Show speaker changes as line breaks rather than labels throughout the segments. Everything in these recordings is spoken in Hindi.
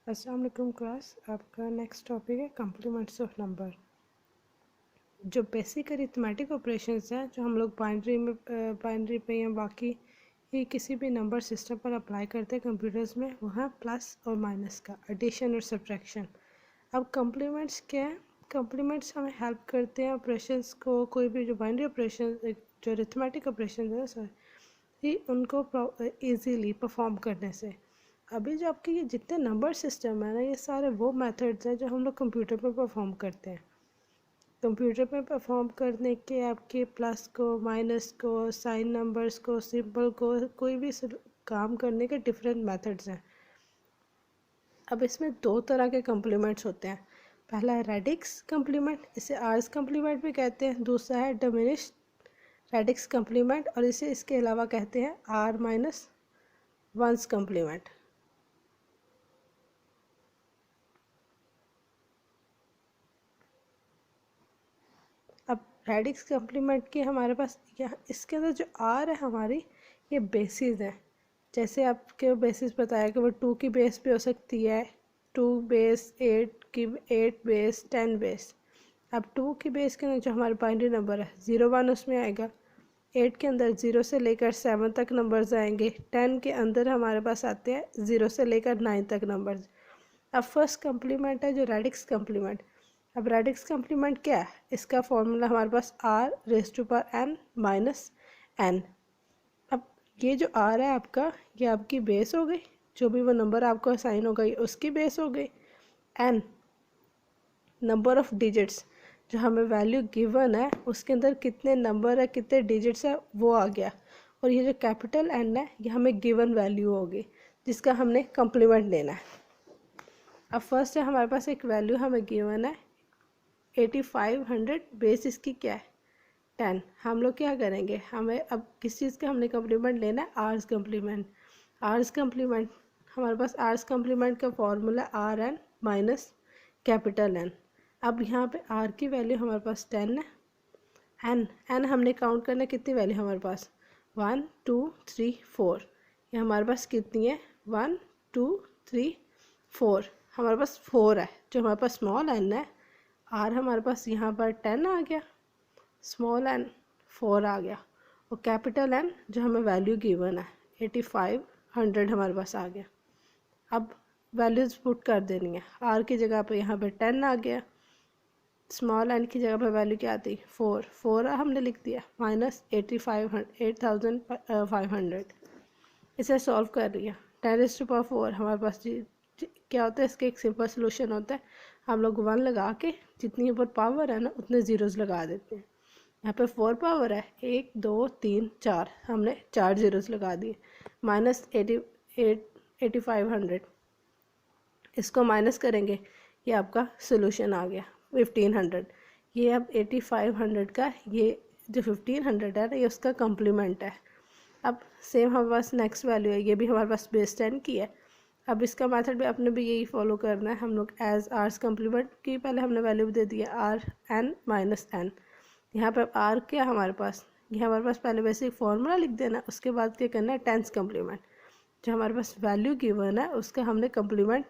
अस्सलाम वालेकुम क्लास। आपका नेक्स्ट टॉपिक है कम्प्लीमेंट्स ऑफ नंबर। जो बेसिक अरिथमेटिक ऑपरेशंस हैं जो हम लोग बाइनरी पे या बाकी ही किसी भी नंबर सिस्टम पर अप्लाई करते हैं कंप्यूटर्स में, वो है प्लस और माइनस का, एडिशन और सब्ट्रैक्शन। अब कम्प्लीमेंट्स क्या है? कम्प्लीमेंट्स हमें हेल्प करते हैं ऑपरेशंस को, कोई भी जो बाइनरी ऑपरेशन जो अरिथमेटिक ऑपरेशन है सॉरी उनको ईजीली परफॉर्म करने से। अभी जो आपके ये जितने नंबर सिस्टम है ना, ये सारे वो मेथड्स हैं जो हम लोग कंप्यूटर पर परफॉर्म करते हैं। कंप्यूटर पे परफॉर्म करने के आपके प्लस को, माइनस को, साइन नंबर्स को, सिंबल को, कोई भी काम करने के डिफरेंट मेथड्स हैं। अब इसमें दो तरह के कम्प्लीमेंट्स होते हैं। पहला है रेडिक्स कम्प्लीमेंट, इसे आर्स कम्प्लीमेंट भी कहते हैं। दूसरा है डिमिनिश रेडिक्स कम्प्लीमेंट, और इसे इसके अलावा कहते हैं आर माइनस वंस कम्प्लीमेंट। अब रेडिक्स कम्प्लीमेंट के हमारे पास यहाँ इसके अंदर जो आर है हमारी, ये बेसिस है। जैसे आपके बेसिस बताया कि वो 2 की बेस पे हो सकती है, 2 बेस 8 की, 8 बेस 10 बेस। अब 2 की बेस के अंदर जो हमारे बाइनरी नंबर है 0 1 उसमें आएगा। 8 के अंदर 0 से लेकर 7 तक नंबर्स आएंगे। 10 के अंदर हमारे पास आते हैं 0 से लेकर 9 तक नंबर्स। अब फर्स्ट कम्प्लीमेंट है जो रेडिक्स कम्प्लीमेंट। अब रेडिक्स कम्प्लीमेंट क्या है? इसका फॉर्मूला हमारे पास R raise to power N minus N. अब ये जो आर है आपका, ये आपकी बेस हो गई, जो भी वो नंबर आपको असाइन हो गई उसकी बेस हो गई। एन नंबर ऑफ डिजिट्स, जो हमें वैल्यू गिवन है उसके अंदर कितने नंबर है, कितने डिजिट्स है, वो आ गया। और ये जो कैपिटल एन है ये हमें गिवन वैल्यू होगी जिसका हमने कम्प्लीमेंट लेना है। अब फर्स्ट है हमारे पास एक वैल्यू हमें गिवन है 8500, बेस इसकी क्या है 10। हम लोग क्या करेंगे, हमें अब किस चीज़ का हमने कम्प्लीमेंट लेना है, आर्स कम्प्लीमेंट। आर्स कम्प्लीमेंट हमारे पास आर्स कम्प्लीमेंट का formula R N minus capital N. अब यहाँ पे आर की वैल्यू हमारे पास 10 है। एन हमने काउंट करना कितनी वैल्यू हमारे पास 1 2 3 4। ये हमारे पास कितनी है 1 2 3 4। हमारे पास 4 है, जो हमारे पास स्मॉल एन है। आर हमारे पास यहाँ पर 10 आ गया, स्मॉल एन 4 आ गया, और कैपिटल एन जो हमें वैल्यू गिवन है 8500 हमारे पास आ गया। अब वैल्यूज पुट कर देनी है। आर की जगह पे यहाँ पे 10 आ गया, स्मॉल एन की जगह पे वैल्यू क्या आती 4 हमने लिख दिया, माइनस 8500। इसे सॉल्व कर लिया। 10⁴ हमारे पास क्या होता है, इसके एक सिंपल सोल्यूशन होता है, हम लोग 1 लगा के जितनी ऊपर पावर है ना उतने ज़ीरोज़ लगा देते हैं। यहाँ पे 4 पावर है, 1 2 3 4, हमने 4 ज़ीरोज़ लगा दिए, माइनस 8500। इसको माइनस करेंगे, ये आपका सोल्यूशन आ गया 1500। ये अब 8500 का ये जो 1500 है ना, ये उसका कम्प्लीमेंट है। अब सेम हमारे पास नेक्स्ट वैल्यू है, ये भी हमारे पास बेस 10 की है। अब इसका मेथड भी आपने भी यही फॉलो करना है। हम लोग एज आर्स कम्प्लीमेंट की पहले हमने वैल्यू दे दिया आर एन माइनस एन। यहाँ पर आर क्या हमारे पास, ये हमारे पास पहले बेसिक फॉर्मूला लिख देना, उसके बाद क्या करना है 10th कम्प्लीमेंट। जो हमारे पास वैल्यू गिवन है उसका हमने कम्प्लीमेंट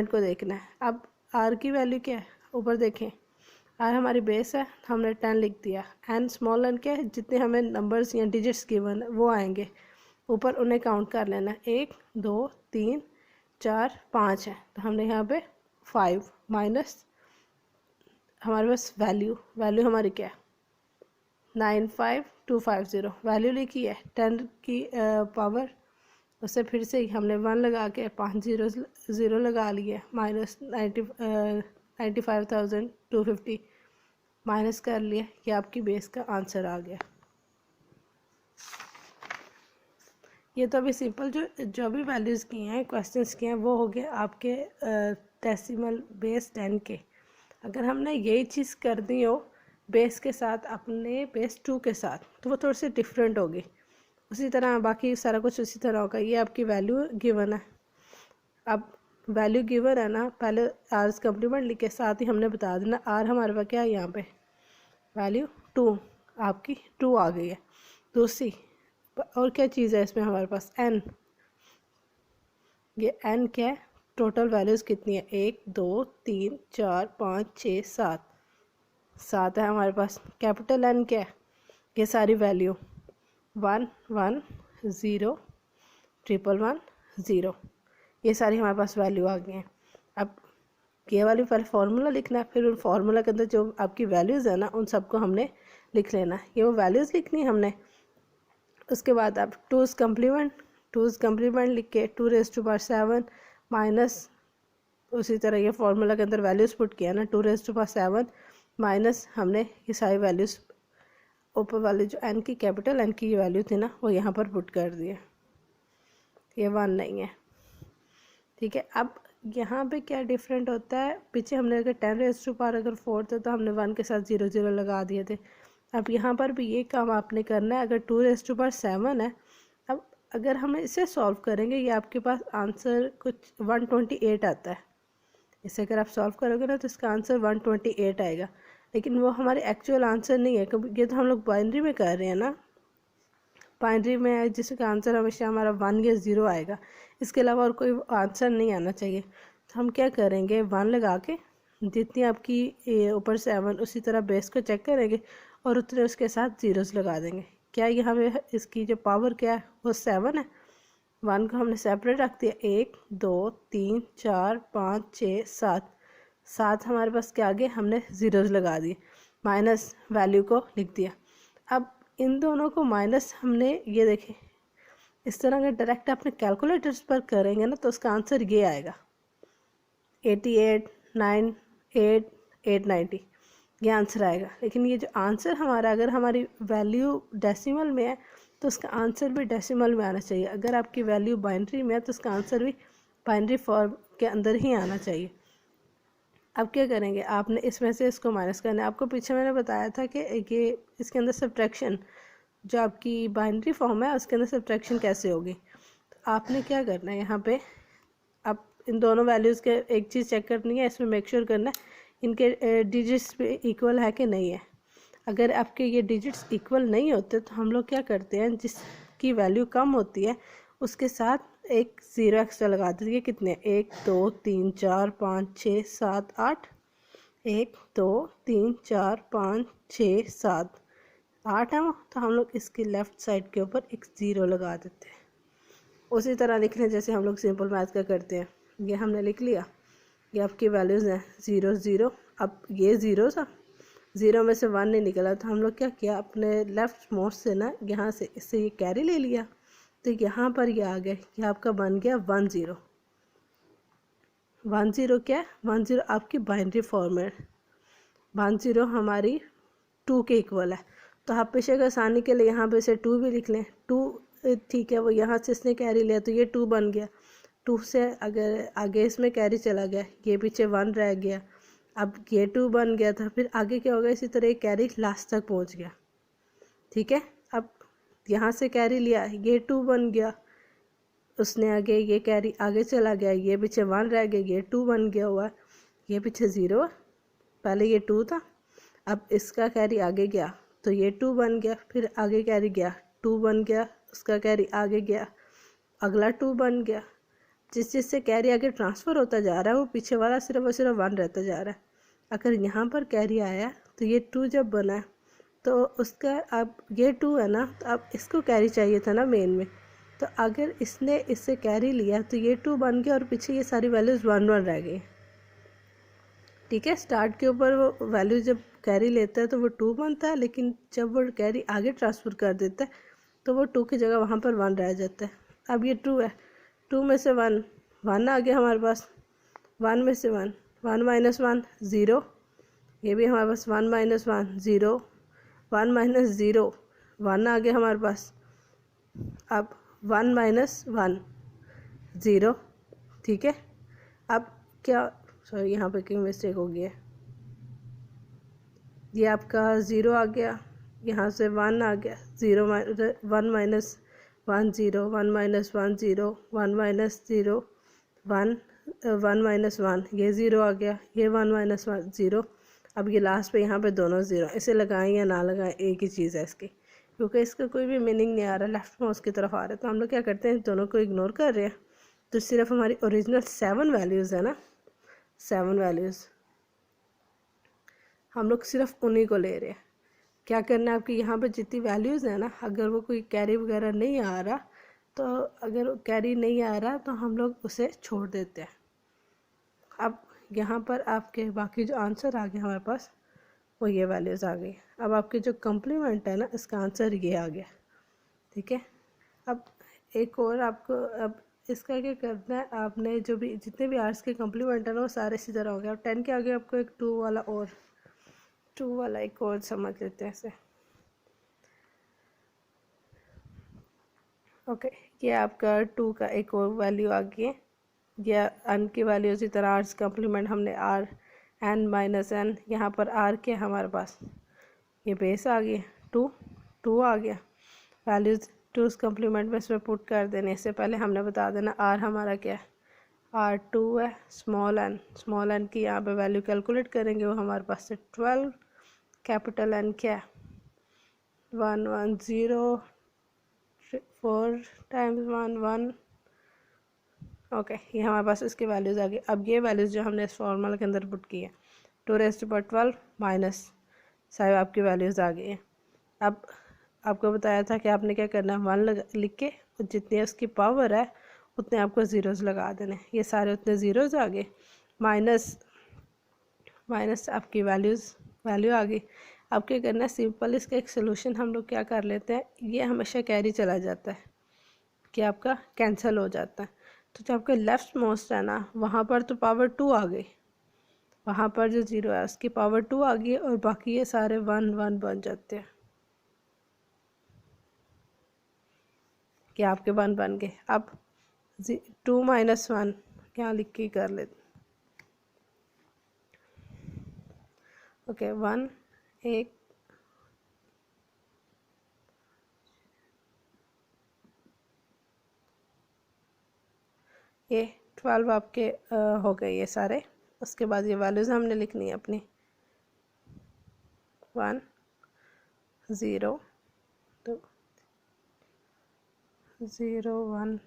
को देखना है। अब आर की वैल्यू क्या है, ऊपर देखें, आर हमारी बेस है, हमने 10 लिख दिया। एन स्मॉल एन क्या है, जितने हमें नंबर्स या डिजिट्स गिवन है वो आएंगे, ऊपर उन्हें काउंट कर लेना, 1 2 3 4 5 है, तो हमने यहाँ पे 5 माइनस हमारे पास वैल्यू हमारी क्या है 95250, वैल्यू लिखी है 10 की पावर, उससे फिर से हमने 1 लगा के 5 ज़ीरो लगा लिए, माइनस 95,250 माइनस कर लिया। ये आपकी बेस का आंसर आ गया। ये तो अभी सिंपल जो भी वैल्यूज़ की हैं, क्वेश्चंस किए हैं, वो हो गए आपके डेसिमल बेस 10 के। अगर हमने यही चीज़ कर दी हो बेस के साथ, अपने बेस 2 के साथ, तो वो थोड़ी सी डिफरेंट होगी। उसी तरह बाकी सारा कुछ उसी तरह होगा। ये आपकी वैल्यू गिवन है। अब वैल्यू गिवन है ना, पहले आर्स कम्प्लीमेंट लिख के साथ ही हमने बता देना आर हमारे पास क्या है, यहाँ पे वैल्यू 2, आपकी 2 आ गई है। दूसरी और क्या चीज़ है इसमें हमारे पास, एन, ये एन क्या है टोटल वैल्यूज़ कितनी है, 1 2 3 4 5 6 7 7 है हमारे पास। कैपिटल एन क्या है, ये सारी वैल्यू 1 1 0 1 1 0, ये सारी हमारे पास वैल्यू आ गई हैं। अब ये वाली पहले फार्मूला लिखना है, फिर उन फार्मूला के अंदर जो आपकी वैल्यूज़ है ना उन सबको हमने लिख लेना है। ये वो वैल्यूज़ लिखनी है हमने। उसके बाद आप 2's कम्प्लीमेंट लिख के 2⁻7 माइनस, उसी तरह ये फार्मूला के अंदर वैल्यूज़ पुट किया ना, 2⁻7 माइनस हमने ये सारी वैल्यूज़ ऊपर वाले जो एन की, कैपिटल एन की वैल्यू थी ना वो यहाँ पर पुट कर दिए। ये 1 नहीं है, ठीक है। अब यहाँ पे क्या डिफरेंट होता है, पीछे हमने अगर 10⁻⁴ अगर 4 था तो हमने 1 के साथ 0 0 लगा दिए थे। अब यहाँ पर भी ये काम आपने करना है। अगर 2⁻7 है, अब अगर हम इसे सॉल्व करेंगे, ये आपके पास आंसर कुछ 128 आता है। इसे अगर आप सॉल्व करोगे ना तो इसका आंसर 128 आएगा, लेकिन वो हमारे एक्चुअल आंसर नहीं है क्योंकि ये तो हम लोग बाइनरी में कर रहे हैं ना। बाइनरी में है जिसका आंसर हमेशा हमारा 1 या 0 आएगा, इसके अलावा और कोई आंसर नहीं आना चाहिए। तो हम क्या करेंगे, 1 लगा के जितनी आपकी ऊपर 7 उसी तरह बेस को चेक करेंगे और उतने उसके साथ ज़ीरोस लगा देंगे। क्या यहाँ पे इसकी जो पावर क्या है वो 7 है। 1 को हमने सेपरेट रख दिया, 1 2 3 4 5 6 7 7 हमारे पास क्या आ गए, हमने ज़ीरोस लगा दिए, माइनस वैल्यू को लिख दिया। अब इन दोनों को माइनस हमने, ये देखें इस तरह अगर डायरेक्ट अपने कैलकुलेटर्स पर करेंगे ना तो उसका आंसर ये आएगा 88 9 8 890, ये आंसर आएगा। लेकिन ये जो आंसर हमारा, अगर हमारी वैल्यू डेसिमल में है तो उसका आंसर भी डेसिमल में आना चाहिए। अगर आपकी वैल्यू बाइनरी में है तो उसका आंसर भी बाइनरी फॉर्म के अंदर ही आना चाहिए। अब क्या करेंगे, आपने इसमें से इसको माइनस करना है। आपको पीछे मैंने बताया था कि ये इसके अंदर सब्ट्रैक्शन, जो आपकी बाइनरी फॉर्म है उसके अंदर सब्ट्रैक्शन कैसे होगी। तो आपने क्या करना है, यहाँ पे आप इन दोनों वैल्यूज़ के एक चीज़ चेक करनी है, इसमें मेक श्योर करना है इनके डिजिट्स पे इक्वल है कि नहीं है। अगर आपके ये डिजिट्स इक्वल नहीं होते तो हम लोग क्या करते हैं, जिसकी वैल्यू कम होती है उसके साथ एक 0 एक्स्ट्रा लगा देते हैं। कितने, 1 2 3 4 5 6 7 8, 1 2 3 4 5 6 7 8 है, तो हम लोग इसकी लेफ़्ट साइड के ऊपर एक 0 लगा देते हैं। उसी तरह लिख लें जैसे हम लोग सिंपल मैथ का करते हैं। ये हमने लिख लिया, ये आपकी वैल्यूज़ हैं 0 0। अब ये 0 था, 0 में से 1 नहीं निकला तो हम लोग क्या किया, अपने लेफ़्ट मोस्ट से ना यहाँ से इससे ये कैरी ले लिया, तो यहाँ पर ये आ गया, ये आपका बन गया 1 0। 1 0 क्या है, 1 0 आपकी बाइनरी फॉर्म है। 1 0 हमारी 2 के इक्वल है। तो आप पेशे का आसानी के लिए यहाँ पे से 2 भी लिख लें। 2 ठीक है, वो यहाँ से इसने कैरी लिया तो ये 2 बन गया। 2 से अगर आगे इसमें कैरी चला गया, ये पीछे 1 रह गया, अब ये 2 बन गया था, फिर आगे क्या होगा, इसी तरह कैरी लास्ट तक पहुँच गया। ठीक है, अब यहाँ से कैरी लिया, ये 2 बन गया, उसने आगे ये कैरी आगे चला गया, ये पीछे 1 रह गया, ये 2 बन गया हुआ, ये पीछे 0 है, पहले ये 2 था, अब इसका कैरी आगे गया तो ये 2 बन गया, फिर आगे कैरी गया 2 बन गया, उसका कैरी आगे गया, अगला 2 बन गया। जिस चीज़ से कैरी आगे ट्रांसफ़र होता जा रहा है वो पीछे वाला सिर्फ और सिर्फ 1 रहता जा रहा है। अगर यहाँ पर कैरी आया तो ये 2 जब बना है तो उसका, अब ये 2 है ना, तो अब इसको कैरी चाहिए था ना मेन में, तो अगर इसने इससे कैरी लिया तो ये 2 बन गया और पीछे ये सारी वैल्यूज़ 1 1 रह गई। ठीक है, स्टार्ट के ऊपर वो वैल्यू जब कैरी लेता है तो वो 2 बनता है, लेकिन जब वो कैरी आगे ट्रांसफ़र कर देता है तो वो 2 की जगह वहाँ पर 1 रह जाता है। अब ये 2 है, 2 में से 1 1 आ गया हमारे पास, 1 में से 1 1 माइनस 1 0, ये भी हमारे पास 1 माइनस 1 0, 1 माइनस 0 1 आ गया हमारे पास। अब 1 माइनस 1 0। ठीक है, अब क्या, सॉरी यहाँ पे कहीं मिस्टेक हो गई है, ये आपका 0 आ गया, यहाँ से 1 आ गया, 0 1 माइनस 1 0, 1 माइनस 1 0, 1 माइनस 0 1 1 माइनस 1, ये 0 आ गया, ये 1 माइनस 1 0। अब ये लास्ट पे यहाँ पे दोनों 0, इसे लगाएं या ना लगाएं एक ही चीज़ है इसकी, क्योंकि इसका कोई भी मीनिंग नहीं आ रहा, लेफ्ट माउस की तरफ आ रहा है। तो हम लोग क्या करते हैं, दोनों को इग्नोर कर रहे हैं, तो सिर्फ हमारी ओरिजिनल 7 वैल्यूज़ है ना, 7 वैल्यूज़ हम लोग सिर्फ उन्हीं को ले रहे हैं। क्या करना है आपकी यहाँ पे जितनी वैल्यूज़ है ना, अगर वो कोई कैरी वगैरह नहीं आ रहा तो अगर कैरी नहीं आ रहा तो हम लोग उसे छोड़ देते हैं। अब यहाँ पर आपके बाकी जो आंसर आ गया हमारे पास वो ये वैल्यूज़ आ गई। अब आपके जो कम्प्लीमेंट है ना, इसका आंसर ये आ गया। ठीक है, अब एक और आपको अब इसका क्या करना है, आपने जो भी जितने भी आर्ट्स के कम्प्लीमेंट है ना वो सारे इसी तरह हो गए। अब 10 के आगे आपको एक 2 वाला और 2 वाला एक और समझ लेते हैं ऐसे। ओके, ये आपका 2 का एक और वैल्यू आ गई है। या n की वैल्यू इसी तरह आर्ट्स कम्प्लीमेंट हमने r n माइनस n, यहाँ पर r के हमारे पास ये बेस आ गई 2 आ गया। वैल्यूज 2 कम्प्लीमेंट में इसमें पुट कर देने, इससे पहले हमने बता देना r हमारा क्या है, r2 है, स्मॉल n की यहाँ पे वैल्यू कैलकुलेट करेंगे, वो हमारे पास से 12, कैपिटल N क्या है 110, 4 टाइम्स 1 ओके, ये हमारे पास इसकी वैल्यूज़ आ गई। अब ये वैल्यूज़ जो हमने इस फॉर्मूला के अंदर पुट की है 2⁻12 माइनस 5 आपकी वैल्यूज़ आ गई है। अब आपको बताया था कि आपने क्या करना है, 1 लिख के जितनी उसकी पावर है उतने आपको ज़ीरोज़ लगा देने। ये सारे उतने ज़ीरोज़ आ गए, माइनस आपकी वैल्यू आ गई। अब क्या करना है, सिंपल इसका एक सोल्यूशन हम लोग क्या कर लेते हैं, ये हमेशा कैरी चला जाता है कि आपका कैंसिल हो जाता है। तो जो आपका लेफ्ट मोस्ट है ना, वहाँ पर तो पावर 2 आ गई, वहाँ पर जो 0 है उसकी पावर 2 आ गई और बाकी ये सारे 1 बन जाते हैं कि आपके 1 बन गए। अब 2 माइनस 1 यहाँ लिख के कर लेते। ओके, 1 एक ये 12 आपके हो गए ये सारे। उसके बाद ये वैल्यूज़ हमने लिखनी है अपनी 1 0 2 0 1